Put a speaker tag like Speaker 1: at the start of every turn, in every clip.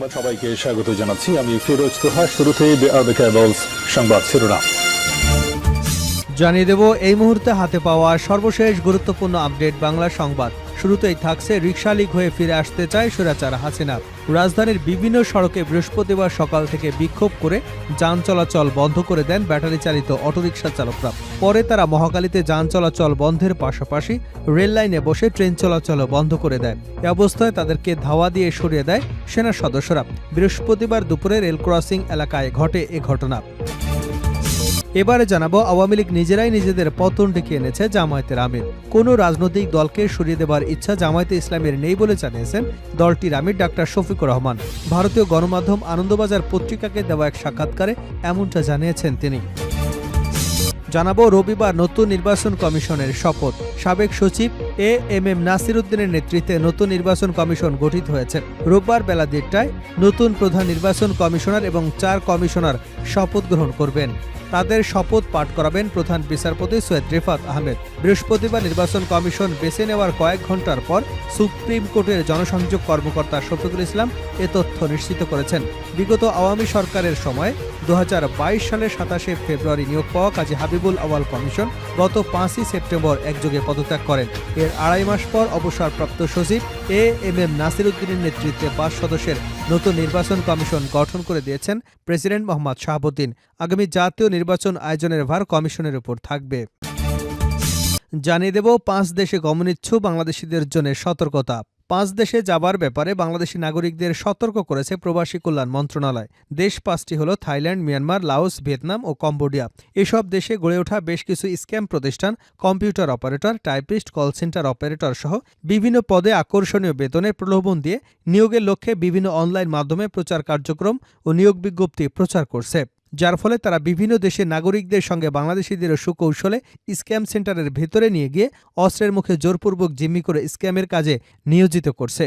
Speaker 1: সংবাদ সবাইকে স্বাগত জানাচ্ছি। আমি ফিরোজ তোহা। শুরুতেই সংবাদ শিরোনাম
Speaker 2: জানিয়ে দেব এই মুহূর্তে হাতে পাওয়া সর্বশেষ গুরুত্বপূর্ণ আপডেট বাংলা সংবাদ। শুরুতেই থাকছে রিকশা লীগ হয়ে ফিরে আসতে চায় স্বৈরাচার হাসিনা। রাজধানীর বিভিন্ন সড়কে বৃহস্পতিবার সকাল থেকে বিক্ষোভ করে যান চলাচল বন্ধ করে দেন ব্যাটারি চালিত অটোরিকশা চালকরা। পরে তারা মহাখালীতে যান চলাচল বন্ধের পাশাপাশি রেল লাইনে বসে ট্রেন চলাচলও বন্ধ করে দেয়। এ অবস্থায় তাদেরকে ধাওয়া দিয়ে সরিয়ে দেয় সেনা সদস্যরা। বৃহস্পতিবার দুপুরে রেল ক্রসিং এলাকায় ঘটে এ ঘটনা। এবারে জানাবো, আওয়ামী লীগ নিজেরাই নিজেদের পতন ডেকে এনেছে জামায়াতের আমির। কোনো রাজনৈতিক দলকে সরিয়ে দেবার ইচ্ছা জামায়াতে ইসলামের নেই বলে জানিয়েছেন দলটির আমির ডাক্তার শফিকুর রহমান। ভারতীয় গণমাধ্যম আনন্দবাজার পত্রিকাকে দেওয়া এক সাক্ষাৎকারে এমনটা জানিয়েছেন তিনি। জানাবো, রবিবার নতুন নির্বাচন কমিশনের শপথ। সাবেক সচিব এএমএম নাসির উদ্দিনের নেতৃত্বে নতুন নির্বাচন কমিশন গঠিত হয়েছে। রোববার বেলা 1টায় নতুন প্রধান নির্বাচন কমিশনার এবং 4 কমিশনার শপথ গ্রহণ করবেন। তাদের শপথ পাঠ করাবেন প্রধান বিচারপতি সৈয়দ রেফাত আহমেদ। বৃহস্পতিবার নির্বাচন কমিশন বেছে নেওয়ার কয়েক ঘন্টার পর সুপ্রিম কোর্টের জনসংযোগ কর্মকর্তা শফিকুল ইসলাম এ তথ্য নিশ্চিত করেছেন। বিগত আওয়ামী সরকারের সময় 2022 সালের 27শে ফেব্রুয়ারি নিয়োগ পাওয়া কাজী হাবিবুল আওয়াল কমিশন গত 5ই সেপ্টেম্বর একযোগে পদত্যাগ করেন। এর আড়াই মাস পর অবসরপ্রাপ্ত সচিব এএমএম নাসির উদ্দিনের নেতৃত্বে 5 সদস্যের নতুন নির্বাচন কমিশন গঠন করে দিয়েছেন প্রেসিডেন্ট মোহাম্মদ শাহাবুদ্দিন। আগামী জাতীয় নির্বাচন আয়োজনের ভার কমিশনের উপর থাকবে। জানিয়ে দেব, 5 দেশে গমনেচ্ছু বাংলাদেশিদের জন্য সতর্কতা। 5 দেশে যাবার ব্যাপারে বাংলাদেশি নাগরিকদের সতর্ক করেছে প্রবাসী কল্যাণ মন্ত্রণালয়। দেশ 5টি হল থাইল্যান্ড, মিয়ানমার, লাওস, ভিয়েতনাম ও কম্বোডিয়া। এসব দেশে গড়ে ওঠা বেশ কিছু স্ক্যাম প্রতিষ্ঠান computer operator, typist, call centre operator সহ বিভিন্ন পদে আকর্ষণীয় বেতনে প্রলোভন দিয়ে নিয়োগের লক্ষ্যে বিভিন্ন অনলাইন মাধ্যমে প্রচার কার্যক্রম ও নিয়োগ বিজ্ঞপ্তি প্রচার করছে, যার ফলে তারা বিভিন্ন দেশের নাগরিকদের সঙ্গে বাংলাদেশিদের সুকৌশলে স্ক্যাম সেন্টারের ভেতরে নিয়ে গিয়ে অস্ত্রের মুখে জোরপূর্বক জিম্মি করে স্ক্যামের কাজে নিয়োজিত করছে।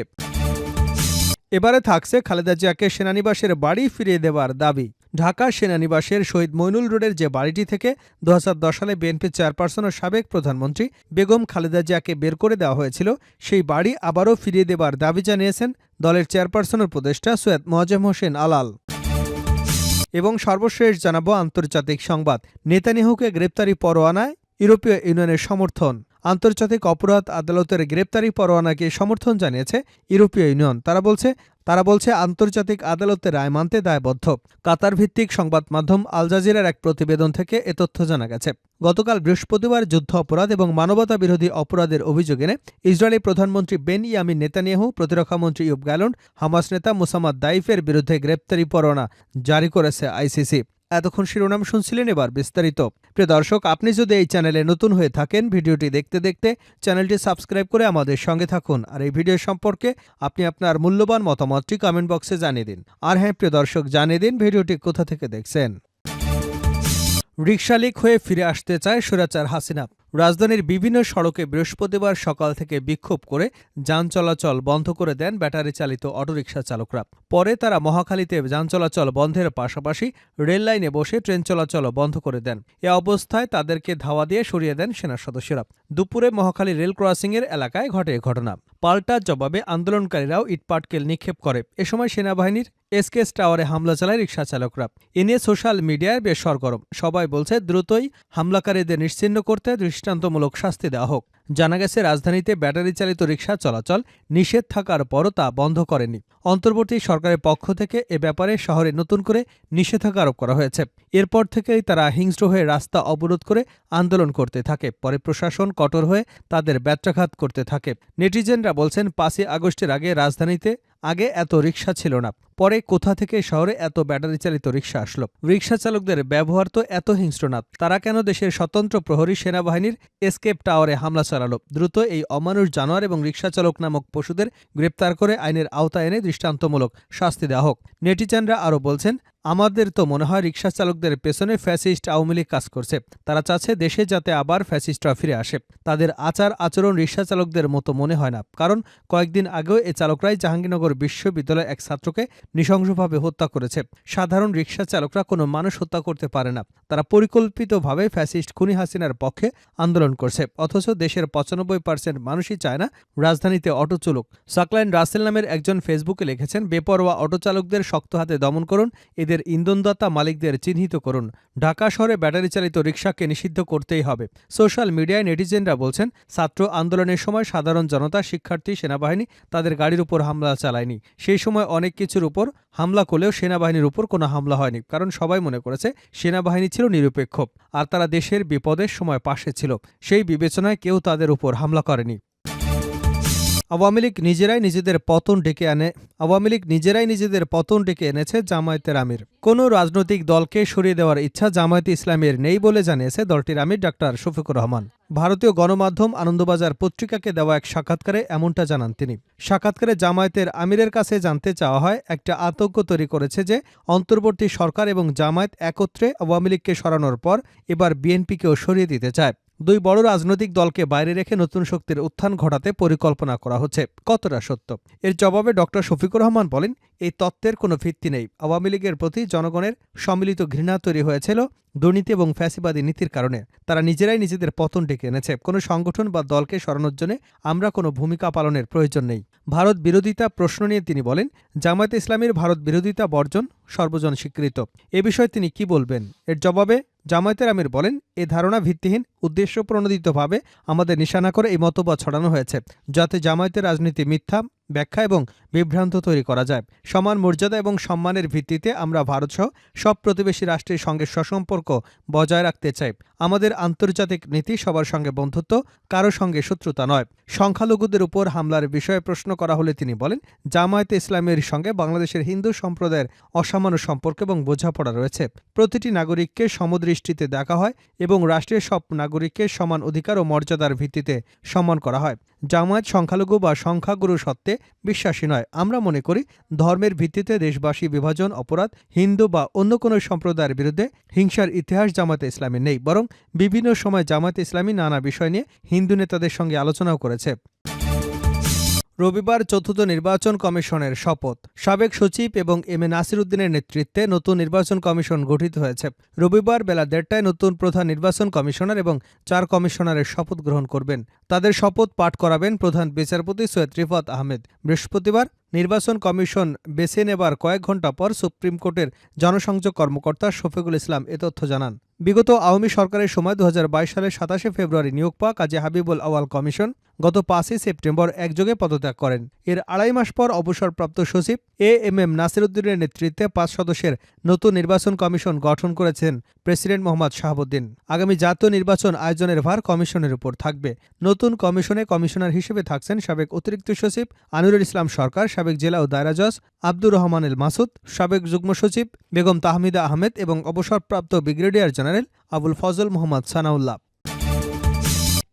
Speaker 2: এবারে থাকছে খালেদা জিয়াকে সেনানিবাসের বাড়ি ফিরিয়ে দেওয়ার দাবি। ঢাকা সেনানিবাসের শহীদ মইনুল রোডের যে বাড়িটি থেকে 2010 সালে বিএনপি চেয়ারপারসন ও সাবেক প্রধানমন্ত্রী বেগম খালেদা জিয়াকে বের করে দেওয়া হয়েছিল, সেই বাড়ি আবারও ফিরিয়ে দেবার দাবি জানিয়েছেন দলের চেয়ারপারসনের উপদেষ্টা সৈয়দ মোয়াজ্জেম হোসেন আলাল। এবং সর্বশেষ জানাবো আন্তর্জাতিক সংবাদ। নেতানিয়াহুকে গ্রেপ্তারি পরোয়ানায় ইউরোপীয় ইউনিয়নের সমর্থন। আন্তর্জাতিক অপরাধ আদালতের গ্রেপ্তারি পরোয়ানাকে সমর্থন জানিয়েছে ইউরোপীয় ইউনিয়ন। তারা বলছে আন্তর্জাতিক আদালতের রায় মানতে দায়বদ্ধ। কাতার ভিত্তিক সংবাদ মাধ্যম আল জাজিরার এক প্রতিবেদন থেকে এ তথ্য জানা গেছে। গতকাল বৃহস্পতিবার যুদ্ধ অপরাধ এবং মানবতা বিরোধী অপরাধের অভিযোগ এনে ইসরায়েলি প্রধানমন্ত্রী বেনিয়ামিন নেতানিয়াহু, প্রতিরক্ষামন্ত্রী ইয়োব গ্যালন্ট, হামাস নেতা মুসাম্মাদ দাইফের বিরুদ্ধে গ্রেপ্তারি পরোয়ানা জারি করেছে আইসিসি। এতক্ষণ শিরোনাম শুনছিলেন, এবার বিস্তারিত। প্রিয় দর্শক, আপনি যদি এই চ্যানেলে নতুন হয়ে থাকেন, ভিডিওটি দেখতে দেখতে চ্যানেলটি সাবস্ক্রাইব করে আমাদের সঙ্গে থাকুন। আর এই ভিডিও সম্পর্কে আপনি আপনার মূল্যবান মতামতটি কমেন্ট বক্সে জানিয়ে দিন। আর হ্যাঁ প্রিয় দর্শক, জানিয়ে দিন ভিডিওটি কোথা থেকে দেখছেন। রিকশা লীগ হয়ে ফিরে আসতে চায় স্বৈরাচার হাসিনা। রাজধানীর বিভিন্ন সড়কে বৃহস্পতিবার সকাল থেকে বিক্ষোভ করে যান চলাচল বন্ধ করে দেন ব্যাটারি চালিত অটোরিকশা চালকরা। পরে তারা মহাখালীতে যান চলাচল বন্ধের পাশাপাশি রেল লাইনে বসে ট্রেন চলাচলও বন্ধ করে দেন। এ অবস্থায় তাদেরকে ধাওয়া দিয়ে সরিয়ে দেন সেনা সদস্যরা। দুপুরে মহাখালী রেল ক্রসিংয়ের এলাকায় ঘটে ঘটনা। পাল্টা জবাবে আন্দোলনকারীরাও ইটপাটকেল নিক্ষেপ করে। এ সময় সেনাবাহিনীর এসকেএস টাওয়ারে হামলা চালায় রিকশা চালকরা। এ নিয়ে সোশ্যাল মিডিয়ায় বেশ সরগরম। সবাই বলছে দ্রুতই হামলাকারীদের নিশ্চিহ্ন করতে দৃষ্টান্তমূলক শাস্তি দেওয়া হোক। জানা গেছে, রাজধানীতে ব্যাটারি চালিত রিকশা চলাচল নিষেধ থাকার পরও তা বন্ধ করেনি। অন্তর্বর্তী সরকারের পক্ষ থেকে এ ব্যাপারে শহরে নতুন করে নিষেধাজ্ঞা আরোপ করা হয়েছে। এরপর থেকেই তারা হিংস্র হয়ে রাস্তা অবরোধ করে আন্দোলন করতে থাকে। পরে প্রশাসন কঠোর হয়ে তাদের ব্যত্রাঘাত করতে থাকে। নেটিজেনরা বলছেন, 5ই আগস্টের আগে রাজধানীতে এত রিকশা ছিল না, পরে কোথা থেকে শহরে এত ব্যাটারি চালিত রিকশা আসলো? রিকশা চালকদের ব্যবহার তো এত হিংস্র না, তারা কেন দেশের স্বতন্ত্র প্রহরী সেনাবাহিনীর এসকেপ টাওয়ারে হামলা চালালো? দ্রুত এই অমানুষ জানোয়ার এবং রিকশা চালক নামক পশুদের গ্রেপ্তার করে আইনের আওতায় এনে দৃষ্টান্তমূলক শাস্তি দেওয়া হোক। নেটিজেনরা আরও বলছেন, আমাদের তো মনে হয় রিকশা চালকদের পেছনে ফ্যাসিস্ট আওয়ামী লীগ কাজ করছে। তারা চাচ্ছে দেশে যাতে আবার ফ্যাসিস্টরা ফিরে আসে। তাদের আচার আচরণ রিকশা চালকদের মতো মনে হয় না, কারণ কয়েকদিন আগেও এই চালকরাই জাহাঙ্গীরনগর বিশ্ববিদ্যালয়ের এক ছাত্রকে নৃশংসভাবে হত্যা করেছে। সাধারণ রিকশা চালকরা কোনো মানুষ হত্যা করতে পারে না। তারা পরিকল্পিতভাবে ফ্যাসিস্ট খুনি হাসিনার পক্ষে আন্দোলন করছে, অথচ দেশের ৯৫% মানুষই চায় না রাজধানীতে অটো চলুক। সাকলাইন রাসেল নামের একজন ফেসবুকে লিখেছেন, বেপরোয়া অটো চালকদের শক্ত হাতে দমন করুন, এদের ইন্ধনদাতা মালিকদের চিহ্নিত করুন। ঢাকা শহরে ব্যাটারি চালিত রিকশাকে নিষিদ্ধ করতেই হবে। সোশ্যাল মিডিয়ায় নেটিজেনরা বলছেন, ছাত্র আন্দোলনের সময় সাধারণ জনতা, শিক্ষার্থী, সেনাবাহিনী তাদের গাড়ির উপর হামলা চালায়নি। সেই সময় অনেক কিছুর উপর হামলা করলেও সেনাবাহিনীর উপর কোনো হামলা হয়নি, কারণ সবাই মনে করেছে সেনাবাহিনী ছিল নিরপেক্ষ আর তারা দেশের বিপদের সময় পাশে ছিল। সেই বিবেচনায় কেউ তাদের উপর হামলা করেনি। আওয়ামী লীগ নিজেরাই নিজেদের পতন ডেকে এনেছে জামায়াতের আমির। কোনো রাজনৈতিক দলকে সরিয়ে দেওয়ার ইচ্ছা জামায়াতে ইসলামীর নেই বলে জানিয়েছে দলটির আমির ডাক্তার শফিকুর রহমান। ভারতীয় গণমাধ্যম আনন্দবাজার পত্রিকাকে দেওয়া এক সাক্ষাৎকারে এমনটা জানান তিনি। সাক্ষাৎকারে জামায়াতের আমিরের কাছে জানতে চাওয়া হয়, একটা আতঙ্ক তৈরি করেছে যে অন্তর্বর্তী সরকার এবং জামায়াত একত্রে আওয়ামী লীগকে সরানোর পর এবার বিএনপিকেও সরিয়ে দিতে চায়। দুই বড় রাজনৈতিক দলকে বাইরে রেখে নতুন শক্তির উত্থান ঘটাতে পরিকল্পনা করা হচ্ছে। কতটা সত্য? এর জবাবে ডক্টর শফিকুর রহমান বলেন, এই তত্ত্বের কোনো ভিত্তি নেই। আওয়ামী লীগের প্রতি জনগণের সম্মিলিত ঘৃণা তৈরি হয়েছিল দুর্নীতি এবং ফ্যাসিবাদী নীতির কারণে। তারা নিজেরাই নিজেদের পতন ডেকে এনেছে। কোনো সংগঠন বা দলকে সরানোর জন্য আমরা কোনো ভূমিকা পালনের প্রয়োজন নেই। ভারত বিরোধিতা প্রশ্ন নিয়ে তিনি বলেন, জামায়াতে ইসলামীর ভারত বিরোধিতা বর্জন সর্বজন স্বীকৃত। এ বিষয়ে তিনি কি বলবেন? এর জবাবে জামায়াতের আমির বলেন, এ ধারণা ভিত্তিহীন, উদ্দেশ্যপ্রণোদিতভাবে আমাদের নিশানা করে এই মতবাদ ছড়ানো হয়েছে, যাতে জামায়াতের রাজনীতি মিথ্যা ব্যাখ্যা এবং বিভ্রান্ত তৈরি করা যায়। সমান মর্যাদা এবং সম্মানের ভিত্তিতে আমরা ভারতসহ সব প্রতিবেশী রাষ্ট্রের সঙ্গে সুসম্পর্ক বজায় রাখতে চাই। আমাদের আন্তর্জাতিক নীতি সবার সঙ্গে বন্ধুত্ব, কারো সঙ্গে শত্রুতা নয়। সংখ্যালঘুদের উপর হামলার বিষয়ে প্রশ্ন করা হলে তিনি বলেন, জামায়াতে ইসলামীর সঙ্গে বাংলাদেশের হিন্দু সম্প্রদায়ের অসামান্য সম্পর্ক এবং বোঝাপড়া রয়েছে। প্রতিটি নাগরিককে সমদৃষ্টিতে দেখা হয় এবং রাষ্ট্রের সব নাগরিককে সমান অধিকার ও মর্যাদার ভিত্তিতে সম্মান করা হয়। জামায়াত সংখ্যালঘু বা সংখ্যাগুরু সত্ত্বে বিশ্বাসী নয়। আমরা মনে করি ধর্মের ভিত্তিতে দেশবাসী বিভাজন অপরাধ। হিন্দু বা অন্য কোনো সম্প্রদায়ের বিরুদ্ধে হিংসার ইতিহাস জামায়াতে ইসলামী নেই, বরং বিভিন্ন সময় জামায়াতে ইসলামী নানা বিষয় নিয়ে হিন্দু নেতাদের সঙ্গে আলোচনাও করেছে। রবিবার চতুর্থ নির্বাচন কমিশনের শপথ। সাবেক সচিব এবং এম এ নাসির উদ্দিনের নেতৃত্বে নতুন নির্বাচন কমিশন গঠিত হয়েছে। রবিবার বেলা ১:৩০টায় নতুন প্রধান নির্বাচন কমিশনার এবং ৪ কমিশনারের শপথ গ্রহণ করবেন। তাদের শপথ পাঠ করাবেন প্রধান বিচারপতি সৈয়দ রিফাত আহমেদ। বৃহস্পতিবার নির্বাচন কমিশন বেছে নেবার কয়েক ঘণ্টা পর সুপ্রিম কোর্টের জনসংযোগ কর্মকর্তা শফিকুল ইসলাম এ তথ্য জানান। বিগত আওয়ামী সরকারের সময় ২০২২ সালের ২৭শে ফেব্রুয়ারি নিয়োগ পাওয়া কাজী হাবিবুল আওয়াল কমিশন গত ৫ই সেপ্টেম্বর একযোগে পদত্যাগ করেন। এর আড়াই মাস পর অবসরপ্রাপ্ত সচিব এম নাসির উদ্দিনের নেতৃত্বে ৫ সদস্যের নতুন নির্বাচন কমিশন গঠন করেছেন প্রেসিডেন্ট মোহাম্মদ শাহাবুদ্দিন। আগামী জাতীয় নির্বাচন আয়োজনের ভার কমিশনের উপর থাকবে। নতুন কমিশনে কমিশনার হিসেবে থাকছেন সাবেক অতিরিক্ত সচিব আনিরুল ইসলাম সরকার, সাবেক জেলা ও দায়রা জজ আব্দুর রহমান এল মাসুদ, সাবেক যুগ্ম সচিব বেগম তাহমিদা আহমেদ এবং অবসরপ্রাপ্ত ব্রিগেডিয়ার জেনারেল আবুল ফজল মোহাম্মদ সানাউল্লাহ।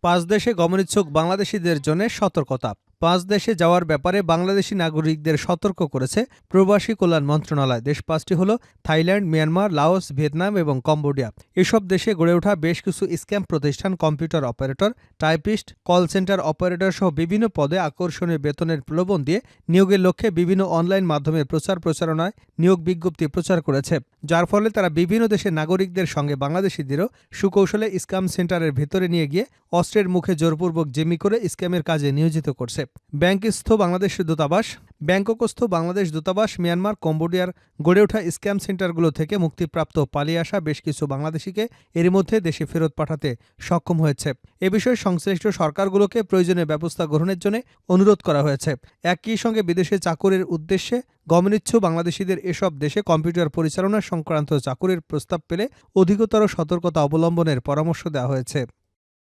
Speaker 2: ৫ দেশে গমনিচ্ছুক বাংলাদেশিদের জন্য সতর্কতা। ৫ দেশে যাওয়ার ব্যাপারে বাংলাদেশি নাগরিকদের সতর্ক করেছে প্রবাসী কল্যাণ মন্ত্রণালয়। দেশ ৫টি হল থাইল্যান্ড, মিয়ানমার, লাওস, ভিয়েতনাম এবং কম্বোডিয়া। এসব দেশে গড়ে ওঠা বেশ কিছু স্ক্যাম প্রতিষ্ঠান computer operator, typist, call centre operator সহ বিভিন্ন পদে আকর্ষণীয় বেতনের প্রলোভন দিয়ে নিয়োগের লক্ষ্যে বিভিন্ন অনলাইন মাধ্যমের প্রচারণায় নিয়োগ বিজ্ঞপ্তি প্রচার করেছে, যার ফলে তারা বিভিন্ন দেশের নাগরিকদের সঙ্গে বাংলাদেশিদেরও সুকৌশলে স্ক্যাম সেন্টারের ভেতরে নিয়ে গিয়ে অস্ত্রের মুখে জোরপূর্বক জিম্মি করে স্ক্যামের কাজে নিয়োজিত করছে। ব্যাংকস্থ বাংলাদেশ দূতাবাস মিয়ানমার, কম্বোডিয়ার গড়ে ওঠা স্ক্যাম সেন্টারগুলো থেকে মুক্তিপ্রাপ্ত পালিয়ে আসা বেশ কিছু বাংলাদেশিকে এর মধ্যে দেশে ফেরত পাঠাতে সক্ষম হয়েছে। এ বিষয়ে সংশ্লিষ্ট সরকারগুলোকে প্রয়োজনীয় ব্যবস্থা গ্রহণের জন্য অনুরোধ করা হয়েছে। একই সঙ্গে বিদেশে চাকুরির উদ্দেশ্যে গমনিচ্ছুক বাংলাদেশিদের এসব দেশে কম্পিউটার পরিচালনা সংক্রান্ত চাকুরির প্রস্তাব পেলে অধিকতর সতর্কতা অবলম্বনের পরামর্শ দেওয়া হয়েছে।